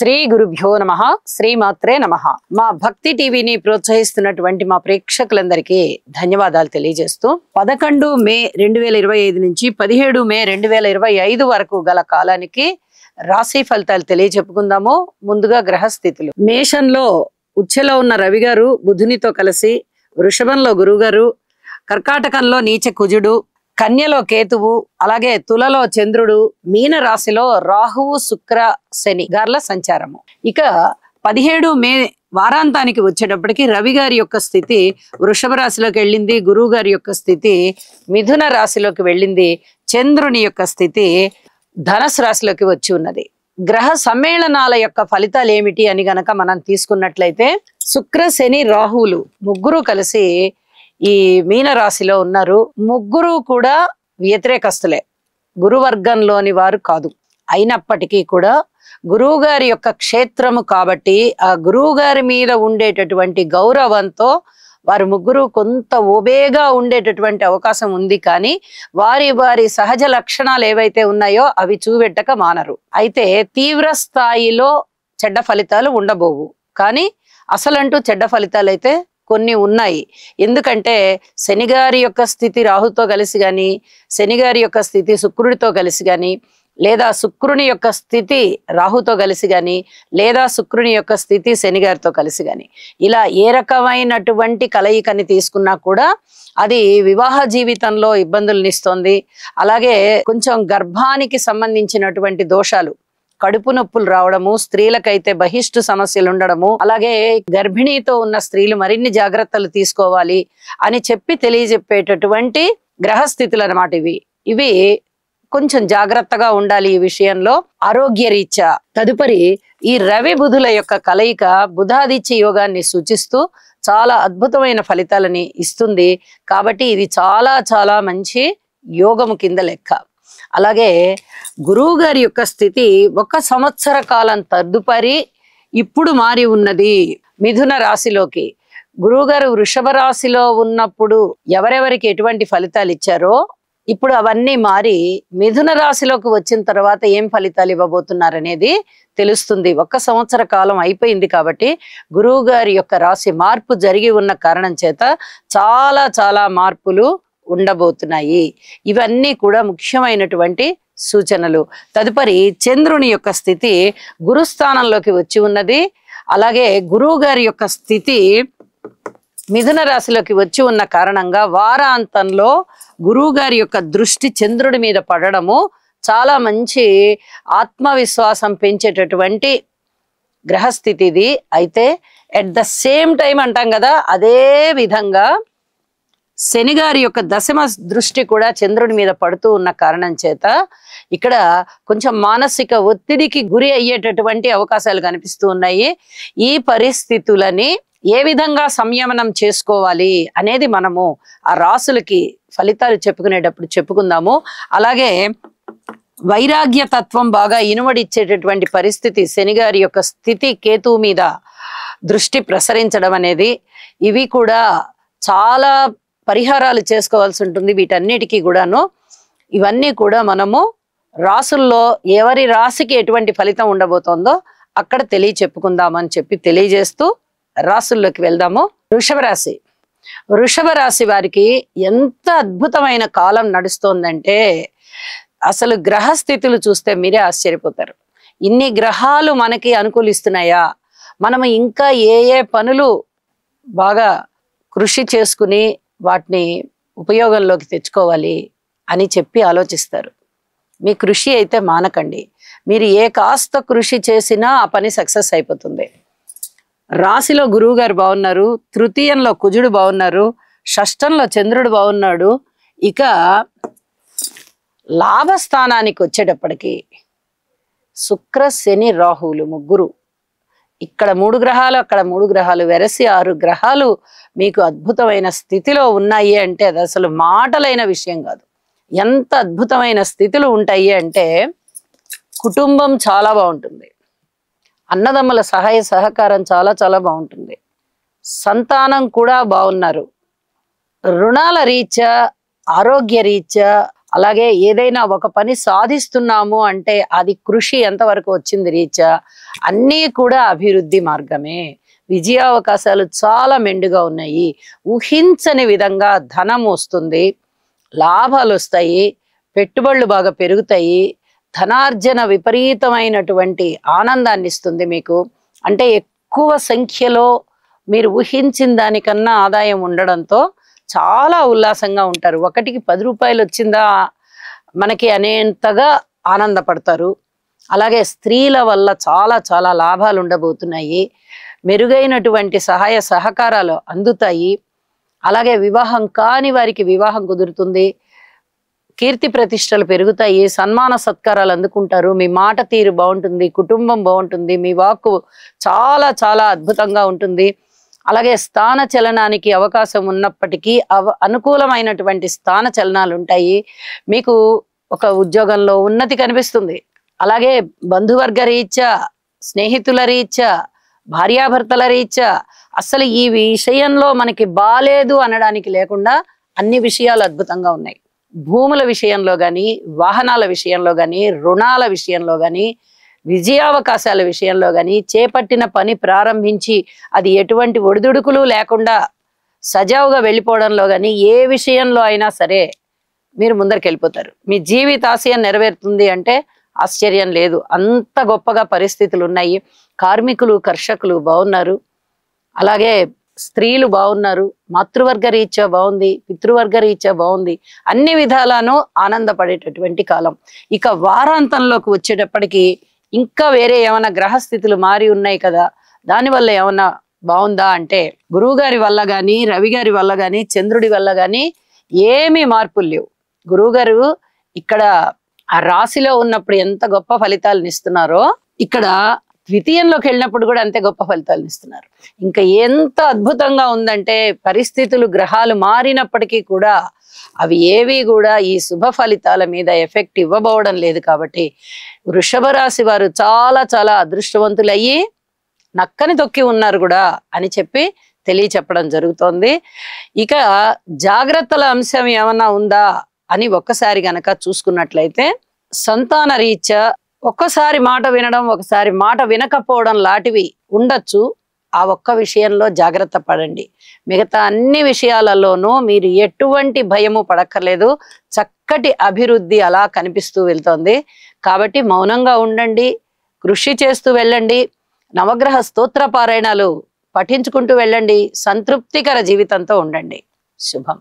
శ్రీ గురుభ్యో నమః శ్రీమాత్రే నమః. మా భక్తి టీవీని ప్రోత్సహిస్తున్నటువంటి మా ప్రేక్షకులందరికీ ధన్యవాదాలు తెలియజేస్తూ 11 మే 2025 నుంచి 17 మే 2025 వరకు గల కాలానికి రాశి ఫలితాలు తెలియజెప్పుకుందాము. ముందుగా గ్రహస్థితులు. మేషంలో ఉచ్ఛలో ఉన్న రవి గారు బుధునితో కలిసి, వృషభంలో గురువు గారు, కర్కాటకంలో నీచ కుజుడు, కన్యలో కేతువు, అలాగే తులలో చంద్రుడు, మీన రాశిలో రాహువు శుక్ర శని గార్ల సంచారము. ఇక 17 మే వారాంతానికి వచ్చేటప్పటికి రవి గారి యొక్క స్థితి వృషభ రాశిలోకి వెళ్ళింది, గురువు గారి యొక్క స్థితి మిథున రాశిలోకి వెళ్ళింది, చంద్రుని యొక్క స్థితి ధనస్సు రాశిలోకి వచ్చి ఉన్నది. గ్రహ సమ్మేళనాల యొక్క ఫలితాలు ఏమిటి అని గనక మనం తీసుకున్నట్లయితే, శుక్ర శని రాహువులు ముగ్గురు కలిసి ఈ మీన రాశిలో ఉన్నారు. ముగ్గురు కూడా వ్యతిరేకస్తులే, గురువర్గంలోని వారు కాదు. అయినప్పటికీ కూడా గురువు గారి యొక్క క్షేత్రము కాబట్టి ఆ గురువు గారి మీద ఉండేటటువంటి గౌరవంతో వారు ముగ్గురు కొంత ఓబేగా ఉండేటటువంటి అవకాశం ఉంది. కానీ వారి వారి సహజ లక్షణాలు ఏవైతే ఉన్నాయో అవి చూపెట్టక మానరు. అయితే తీవ్ర స్థాయిలో చెడ్డ ఫలితాలు ఉండబోవు, కానీ అసలంటూ చెడ్డ ఫలితాలు అయితే కొన్ని ఉన్నాయి. ఎందుకంటే శనిగారి యొక్క స్థితి రాహుతో కలిసి కానీ, శనిగారి యొక్క స్థితి శుక్రుడితో కలిసి కానీ, లేదా శుక్రుని యొక్క స్థితి రాహుతో కలిసి కానీ, లేదా శుక్రుని యొక్క స్థితి శనిగారితో కలిసి కానీ, ఇలా ఏ రకమైనటువంటి కలయికని తీసుకున్నా కూడా అది వివాహ జీవితంలో ఇబ్బందులనిస్తోంది. అలాగే కొంచెం గర్భానికి సంబంధించినటువంటి దోషాలు, కడుపు నొప్పులు రావడము, స్త్రీలకైతే బహిష్టు సమస్యలు ఉండడము, అలాగే గర్భిణీతో ఉన్న స్త్రీలు మరిన్ని జాగ్రత్తలు తీసుకోవాలి అని చెప్పి తెలియజెప్పేటటువంటి గ్రహస్థితులు అన్నమాట ఇవి కొంచెం జాగ్రత్తగా ఉండాలి ఈ విషయంలో ఆరోగ్య రీత్యా. తదుపరి ఈ రవి బుధుల యొక్క కలయిక బుధాదిత్య యోగాన్ని సూచిస్తూ చాలా అద్భుతమైన ఫలితాలని ఇస్తుంది. కాబట్టి ఇది చాలా చాలా మంచి యోగము కింద లెక్క. అలాగే గురువు గారి యొక్క స్థితి 1 సంవత్సర కాలం తదుపరి ఇప్పుడు మారి ఉన్నది మిథున రాశిలోకి. గురువు గారు వృషభ రాశిలో ఉన్నప్పుడు ఎవరెవరికి ఎటువంటి ఫలితాలు ఇచ్చారో ఇప్పుడు అవన్నీ మారి మిథున రాశిలోకి వచ్చిన తర్వాత ఏం ఫలితాలు ఇవ్వబోతున్నారనేది తెలుస్తుంది. 1 సంవత్సర కాలం అయిపోయింది కాబట్టి గురువు గారి యొక్క రాశి మార్పు జరిగి ఉన్న కారణం చేత చాలా చాలా మార్పులు ఉండబోతున్నాయి. ఇవన్నీ కూడా ముఖ్యమైనటువంటి సూచనలు. తదుపరి చంద్రుని యొక్క స్థితి గురుస్థానంలోకి వచ్చి ఉన్నది. అలాగే గురువు గారి యొక్క స్థితి మిథున రాశిలోకి వచ్చి ఉన్న కారణంగా వారాంతంలో గురువు గారి యొక్క దృష్టి చంద్రుడి మీద పడడము చాలా మంచి ఆత్మవిశ్వాసం పెంచేటటువంటి గ్రహస్థితి ఇది. అయితే ఎట్ ద సేమ్ టైం అంటాం కదా, అదే విధంగా శని గారి యొక్క దశమ దృష్టి కూడా చంద్రుడి మీద పడుతూ ఉన్న కారణం చేత ఇక్కడ కొంచెం మానసిక ఒత్తిడికి గురి అయ్యేటటువంటి అవకాశాలు కనిపిస్తూ ఉన్నాయి. ఈ పరిస్థితులని ఏ విధంగా సంయమనం చేసుకోవాలి అనేది మనము ఆ రాసులకి ఫలితాలు చెప్పుకునేటప్పుడు చెప్పుకుందాము. అలాగే వైరాగ్య తత్వం బాగా ఇనుమడిచ్చేటటువంటి పరిస్థితి, శనిగారి యొక్క స్థితి కేతువు మీద దృష్టి ప్రసరించడం అనేది, ఇవి కూడా చాలా పరిహారాలు చేసుకోవాల్సి ఉంటుంది. వీటన్నిటికీ కూడాను ఇవన్నీ కూడా మనము రాసుల్లో ఎవరి రాశికి ఎటువంటి ఫలితం ఉండబోతోందో అక్కడ చెప్పుకుందామని చెప్పి తెలియజేస్తూ రాసుల్లోకి వెళ్దాము. వృషభ రాశి. వృషభ రాశి వారికి ఎంత అద్భుతమైన కాలం నడుస్తోందంటే అసలు గ్రహస్థితులు చూస్తే మీరే ఆశ్చర్యపోతారు. ఇన్ని గ్రహాలు మనకి అనుకూలిస్తున్నాయా, మనము ఇంకా ఏ ఏ పనులు బాగా కృషి చేసుకుని వాటిని ఉపయోగంలోకి తెచ్చుకోవాలి అని చెప్పి ఆలోచిస్తారు. మీ కృషి అయితే మానకండి. మీరు ఏ కాస్త కృషి చేసినా ఆ పని సక్సెస్ అయిపోతుంది. రాశిలో గురువు గారు బాగున్నారు, తృతీయంలో కుజుడు బాగున్నారు, షష్టంలో చంద్రుడు బాగున్నాడు. ఇక లాభస్థానానికి వచ్చేటప్పటికి శుక్ర శని రాహువులు ముగ్గురు, ఇక్కడ 3 గ్రహాలు అక్కడ 3 గ్రహాలు, వెరసి 6 గ్రహాలు మీకు అద్భుతమైన స్థితిలో ఉన్నాయి అంటే అది అసలు మాటలైన విషయం కాదు. ఎంత అద్భుతమైన స్థితులు ఉంటాయి అంటే కుటుంబం చాలా బాగుంటుంది, అన్నదమ్ముల సహాయ సహకారం చాలా చాలా బాగుంటుంది, సంతానం కూడా బాగున్నారు, రుణాల రీత్యా ఆరోగ్య రీత్యా అలాగే ఏదైనా ఒక పని సాధిస్తున్నాము అంటే అది కృషి ఎంతవరకు వచ్చింది రీత్యా అన్నీ కూడా అభివృద్ధి మార్గమే. విజయావకాశాలు చాలా మెండుగా ఉన్నాయి. ఊహించని విధంగా ధనం వస్తుంది, లాభాలు వస్తాయి, పెట్టుబడులు బాగా పెరుగుతాయి, ధనార్జన విపరీతమైనటువంటి ఆనందాన్ని ఇస్తుంది మీకు. అంటే ఎక్కువ సంఖ్యలో మీరు ఊహించిన దానికన్నా ఆదాయం ఉండడంతో చాలా ఉల్లాసంగా ఉంటారు. ఒకటికి 10 రూపాయలు వచ్చిందా మనకి అనేంతగా ఆనందపడతారు. అలాగే స్త్రీల వల్ల చాలా చాలా లాభాలు ఉండబోతున్నాయి. మెరుగైనటువంటి సహాయ సహకారాలు అందుతాయి. అలాగే వివాహం కాని వారికి వివాహం కుదురుతుంది. కీర్తి ప్రతిష్టలు పెరుగుతాయి, సన్మాన సత్కారాలు అందుకుంటారు, మీ మాట తీరు బాగుంటుంది, కుటుంబం బాగుంటుంది, మీ వాక్కు చాలా చాలా అద్భుతంగా ఉంటుంది. అలాగే స్థాన చలనానికి అవకాశం ఉన్నప్పటికీ అనుకూలమైనటువంటి స్థాన చలనాలు ఉంటాయి. మీకు ఒక ఉద్యోగంలో ఉన్నతి కనిపిస్తుంది. అలాగే బంధువర్గ రీత్యా, స్నేహితుల రీత్యా, భార్యాభర్తల రీత్యా అసలు ఈ విషయంలో మనకి బాలేదు అనడానికి లేకుండా అన్ని విషయాలు అద్భుతంగా ఉన్నాయి. భూముల విషయంలో కానీ, వాహనాల విషయంలో కానీ, రుణాల విషయంలో కానీ, విజయావకాశాల విషయంలో కానీ, చేపట్టిన పని ప్రారంభించి అది ఎటువంటి ఒడిదుడుకులు లేకుండా సజావుగా వెళ్ళిపోవడంలో కానీ, ఏ విషయంలో అయినా సరే మీరు ముందరికి వెళ్ళిపోతారు. మీ జీవితాశయం నెరవేరుతుంది అంటే ఆశ్చర్యం లేదు. అంత గొప్పగా పరిస్థితులు ఉన్నాయి. కార్మికులు, కర్షకులు బాగున్నారు. అలాగే స్త్రీలు బాగున్నారు. మాతృవర్గ రీత్యా బాగుంది, పితృవర్గ రీత్యా బాగుంది. అన్ని విధాలను ఆనందపడేటటువంటి కాలం. ఇక వారాంతంలోకి వచ్చేటప్పటికి ఇంకా వేరే ఏమైనా గ్రహస్థితులు మారి ఉన్నాయి కదా, దానివల్ల ఏమన్నా బాగుందా అంటే గురువు గారి వల్ల కానీ, రవి గారి వల్ల కానీ, చంద్రుడి వల్ల కానీ ఏమీ మార్పులు లేవు. గురువు గారు ఇక్కడ ఆ రాశిలో ఉన్నప్పుడు ఎంత గొప్ప ఫలితాలను ఇస్తున్నారో ఇక్కడ ద్వితీయంలోకి వెళ్ళినప్పుడు కూడా అంతే గొప్ప ఫలితాలను ఇస్తున్నారు. ఇంకా ఎంత అద్భుతంగా ఉందంటే పరిస్థితులు, గ్రహాలు మారినప్పటికీ కూడా అవి ఏవి కూడా ఈ శుభ ఫలితాల మీద ఎఫెక్ట్ ఇవ్వబోవడం లేదు. కాబట్టి వృషభ రాశి వారు చాలా చాలా అదృష్టవంతులయ్యి నక్కని తొక్కి ఉన్నారు కూడా అని చెప్పి తెలియచెప్పడం జరుగుతోంది. ఇక జాగ్రత్తల అంశం ఏమన్నా ఉందా అని ఒక్కసారి గనక చూసుకున్నట్లయితే సంతాన రీత్యా ఒక్కసారి మాట వినడం, ఒకసారి మాట వినకపోవడం లాంటివి ఉండొచ్చు. ఆ ఒక్క విషయంలో జాగ్రత్త పడండి. మిగతా అన్ని విషయాలలోనూ మీరు ఎటువంటి భయము పడక్కర్లేదు. చక్కటి అభివృద్ధి అలా కనిపిస్తూ వెళ్తోంది. కాబట్టి మౌనంగా ఉండండి, కృషి చేస్తూ వెళ్ళండి, నవగ్రహ స్తోత్ర పారాయణాలు పఠించుకుంటూ వెళ్ళండి, సంతృప్తికర జీవితంతో ఉండండి. శుభం.